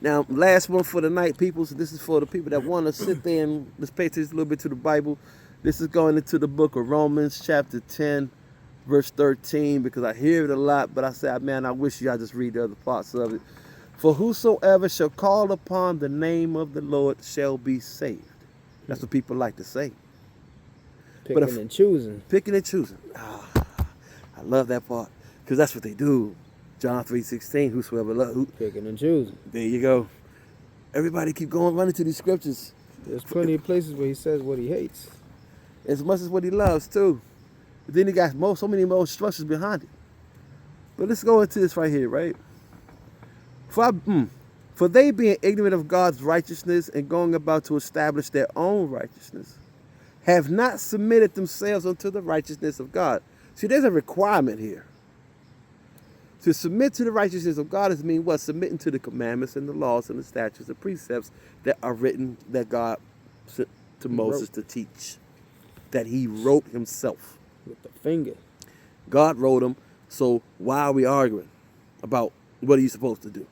Now, last one for the night, people. So this is for the people that want to sit there and let's pay attention a little bit to the Bible. This is going into the book of Romans, chapter 10, verse 13, because I hear it a lot, but I say, man, I wish y'all just read the other parts of it. For whosoever shall call upon the name of the Lord shall be saved. That's what people like to say. Picking and choosing. Picking and choosing. I love that part, because that's what they do. John 3:16, whosoever loves. Picking and choosing. There you go. Everybody keep going, running to these scriptures. There's plenty of places where he says what he hates. As much as what he loves, too. But then he got so many more instructions behind it. But let's go into this right here, right? For they being ignorant of God's righteousness and going about to establish their own righteousness, have not submitted themselves unto the righteousness of God. See, there's a requirement here. To submit to the righteousness of God is mean what? Submitting to the commandments and the laws and the statutes and precepts that are written, that God sent to Moses to teach. That he wrote himself. With the finger. God wrote them, so why are we arguing about what are you supposed to do?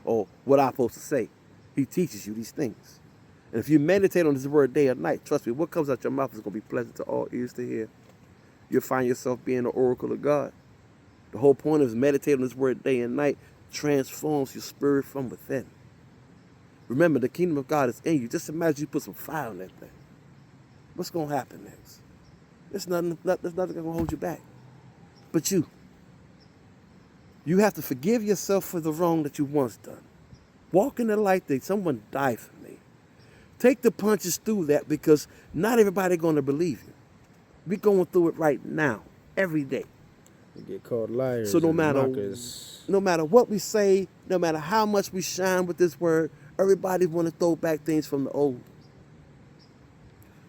Or what I'm supposed to say? He teaches you these things. And if you meditate on this word day or night, trust me, what comes out your mouth is going to be pleasant to all ears to hear. You'll find yourself being the oracle of God. The whole point is meditating on this word day and night transforms your spirit from within. Remember, the kingdom of God is in you. Just imagine you put some fire on that thing. What's going to happen next? There's nothing going to hold you back. But you have to forgive yourself for the wrong that you once done. Walk in the light that someone died for me. Take the punches through that, because not everybody going to believe you. We're going through it right now, every day. We get called liars. So no matter what we say, no matter how much we shine with this word, everybody want to throw back things from the old.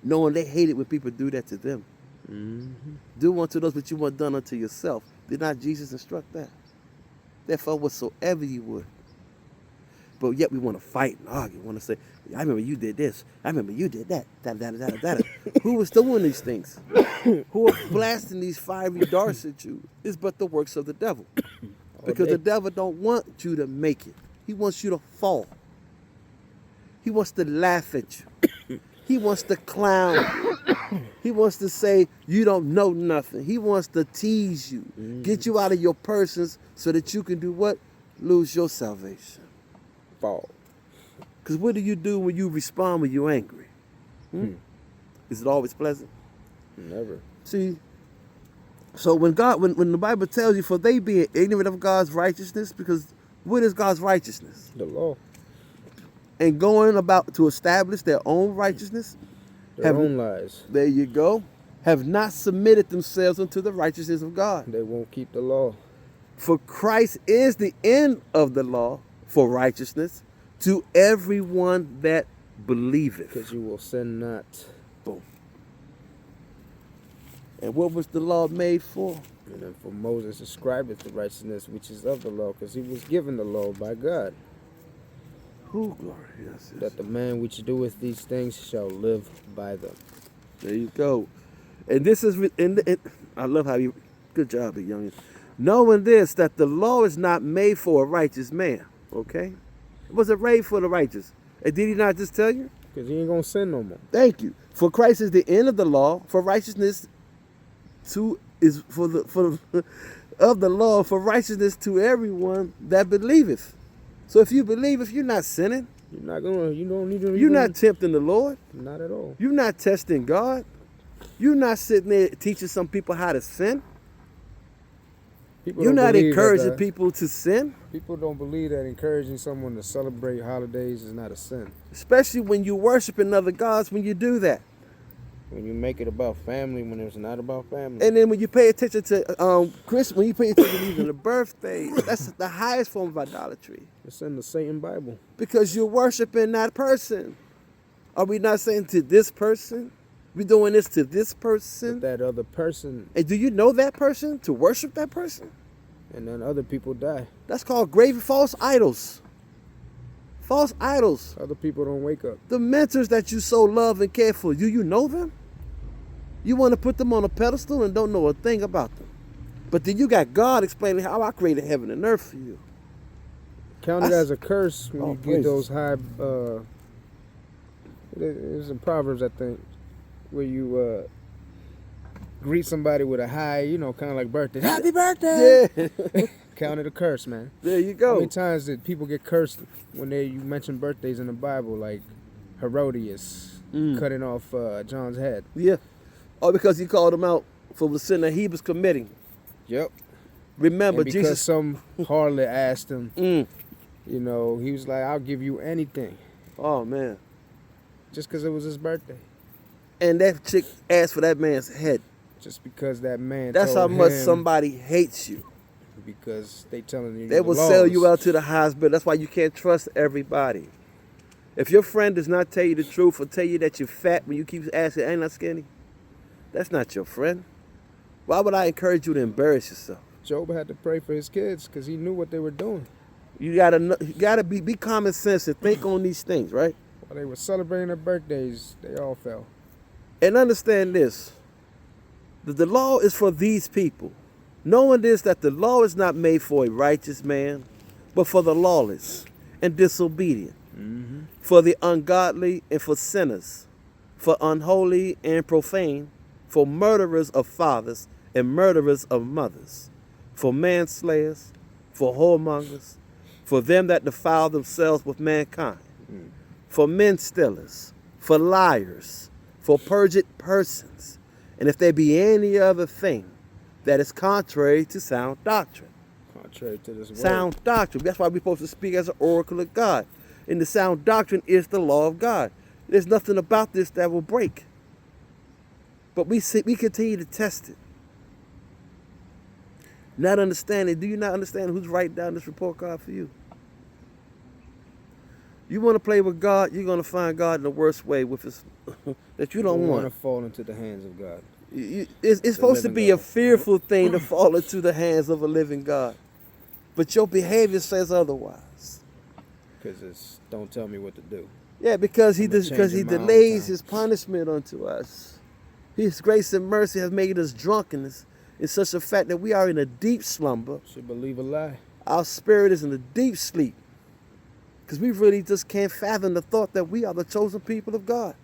Knowing they hate it when people do that to them. Mm-hmm. Do unto those what you want done unto yourself. Did not Jesus instruct that? Therefore, whatsoever you would. But yet we want to fight and argue. We want to say, I remember you did this. I remember you did that. Who was doing these things? Who are blasting these fiery darts at you is but the works of the devil. Because the devil don't want you to make it. He wants you to fall. He wants to laugh at you. He wants to clown you. He wants to say you don't know nothing. He wants to tease you. Get you out of your persons so that you can do what? Lose your salvation. Fall. Because what do you do when you respond when you're angry? Is it always pleasant? Never. See, so when the Bible tells you, for they being ignorant of God's righteousness, because what is God's righteousness? The law. And going about to establish their own righteousness. Their own lies. There you go. Have not submitted themselves unto the righteousness of God. They won't keep the law. For Christ is the end of the law for righteousness to everyone that believeth. Because you will sin not. Boom. And what was the law made for? And then for Moses describeth the righteousness which is of the law, because he was given the law by God. Who glory? Yes. That the man which doeth these things shall live by them. There you go. And this is, I love how you, good job, big youngin. Knowing this, that the law is not made for a righteous man. Okay? It wasn't made for the righteous. And did he not just tell you? Because he ain't going to sin no more. Thank you. For Christ is the end of the law, for righteousness of the law, for righteousness to everyone that believeth. So if you believe, if you're not sinning, you're not tempting the Lord. Not at all. You're not testing God. You're not sitting there teaching some people how to sin. You're not encouraging people to sin. People don't believe that encouraging someone to celebrate holidays is not a sin. Especially when you worshiping other gods, when you do that. When you make it about family, when it's not about family. And then when you pay attention to Christmas, when you pay attention to even the birthdays, that's the highest form of idolatry. It's in the Satan Bible. Because you're worshiping that person. Are we not saying to this person? We doing this to this person? But that other person. And do you know that person to worship that person? And then other people die. That's called grave false idols. False idols. Other people don't wake up. The mentors that you so love and care for, do you know them? You want to put them on a pedestal and don't know a thing about them. But then you got God explaining how I created heaven and earth for you. Counted as a curse when Oh, you get praises. those high. It's in Proverbs, I think, where you greet somebody with a high, kind of like birthday. Happy birthday! Yeah. Counted a curse, man. There you How go. many times did people get cursed when you mention birthdays in the Bible, like Herodias cutting off John's head? Yeah. Oh, because he called him out for the sin that he was committing. Yep. Remember, And because Jesus. some harlot asked him, Mm. he was like, "I'll give you anything," Oh man. just because it was his birthday. And that chick asked for that man's head. Just because that man. That's how told much him, somebody hates you. Because they telling you. They the will sell you laws. out to the highest bidder. That's why you can't trust everybody. If your friend does not tell you the truth or tell you that you're fat when you keep asking, ain't I skinny? That's not your friend. Why would I encourage you to embarrass yourself? Job had to pray for his kids because he knew what they were doing. You gotta be common sense and think on these things, right? While they were celebrating their birthdays, they all fell. And understand this. That the law is for these people. Knowing this, that the law is not made for a righteous man, but for the lawless and disobedient, for the ungodly and for sinners, for unholy and profane, for murderers of fathers and murderers of mothers, for manslayers, for whoremongers, for them that defile themselves with mankind, for men stealers, for liars, for perjured persons, and if there be any other thing that is contrary to sound doctrine. Contrary to this word. Sound doctrine. That's why we're supposed to speak as an oracle of God. And the sound doctrine is the law of God. There's nothing about this that will break. But we continue to test it. Not understanding. Do you not understand who's writing down this report card for you? You want to play with God, you're going to find God in the worst way with his that you don't want. to fall into the hands of God. It's supposed to living be a God. fearful thing to fall into the hands of a living God. But your behavior says otherwise. Because it's don't tell me what to do. Yeah, because he I'm a because he change in my own delays time. his punishment unto us. His grace and mercy has made us drunkenness in such a fact that we are in a deep slumber. Should believe a lie. Our spirit is in a deep sleep. Because we really just can't fathom the thought that we are the chosen people of God.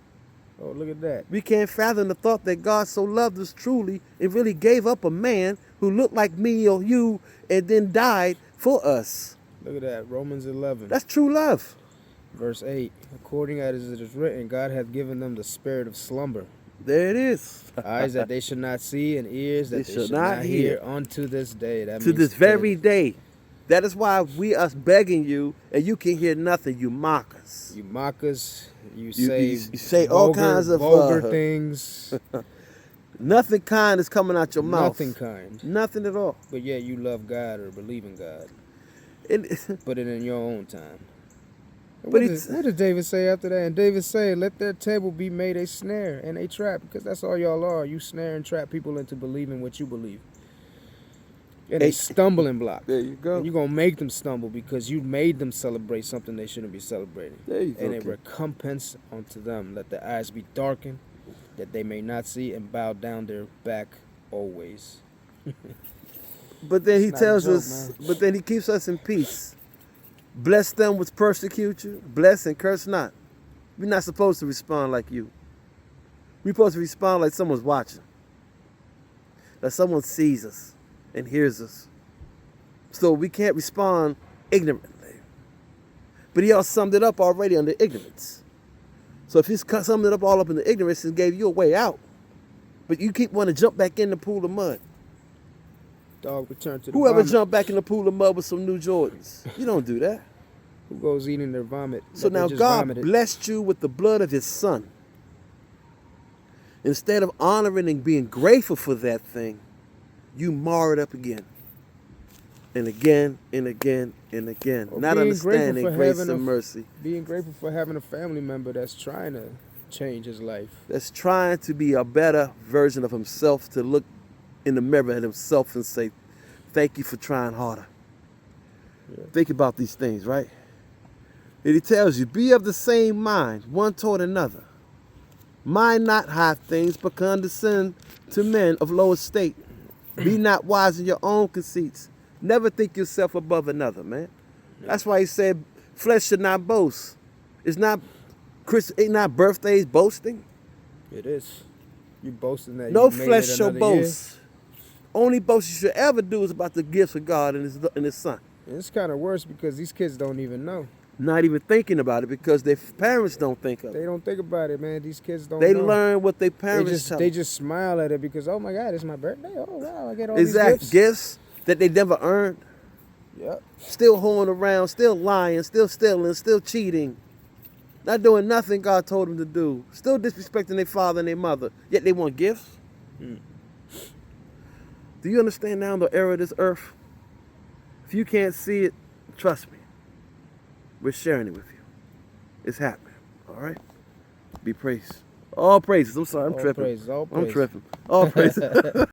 Oh, look at that. We can't fathom the thought that God so loved us truly and really gave up a man who looked like me or you and then died for us. Look at that. Romans 11, That's true love. verse 8. According as it is written, God hath given them the spirit of slumber. There it is. Eyes that they should not see and ears that they should not hear unto this day. That To means this today. very day. That is why we are begging you and you can hear nothing. You mock us. You mock us. You you say, say all kinds of, vulgar things. Nothing kind is coming out your mouth. Nothing kind. Nothing at all. But yet you love God or believe in God. And Put it in your own time. But What it's- what did David say after that? And David said, let their table be made a snare and a trap. Because that's all y'all are. You snare and trap people into believing what you believe. And a stumbling block. there you go. And you're going to make them stumble because you made them celebrate something they shouldn't be celebrating. There you go. And a kid. recompense unto them. Let their eyes be darkened, that they may not see, and bow down their back always. But then he It's not a tells joke, us, man. but then he keeps us in peace. Bless them which persecute you. Bless and curse not. We're not supposed to respond like you. We're supposed to respond like someone's watching. Like someone sees us and hears us. So we can't respond ignorantly. But he all summed it up already under ignorance. So if he's summed it up all up in the ignorance and gave you a way out, but you keep wanting to jump back in the pool of mud. Dog, return to the Whoever vomit. jumped back in the pool of mud with some new Jordans. You don't do that. Who goes eating their vomit? So that they now just God vomited? blessed you with the blood of his son. Instead of honoring and being grateful for that thing, you mar it up again. And again and again and again. Or Not being understanding grateful for grace having and mercy. Being grateful for having a family member that's trying to change his life. That's trying to be a better version of himself, to look in the mirror at himself and say, thank you for trying harder. Yeah. Think about these things, right? And he tells you, be of the same mind, one toward another. Mind not high things, but condescend to men of low estate. Be not wise in your own conceits. Never think yourself above another, man. That's why he said flesh should not boast. It's not ain't not birthdays boasting. It is. You boasting that No you made flesh it shall another year. boast. Only boast you should ever do is about the gifts of God and his son. And it's kind of worse because these kids don't even know. Not even thinking about it because their parents don't think of it. They don't think about it, man. These kids don't They know. learn what their They parents tell they them. just smile at it because, oh my God, it's my birthday. Oh wow, I get all Exact these gifts. gifts that they never earned. Yep. Still hoeing around, still lying, still stealing, still cheating. Not doing nothing God told them to do. Still disrespecting their father and their mother. Yet they want gifts. Do you understand now the era of this earth? If you can't see it, trust me. We're sharing it with you. It's happening. All right? Be praised. All praises. I'm sorry, I'm All tripping. praises, all I'm praises. tripping. All praises.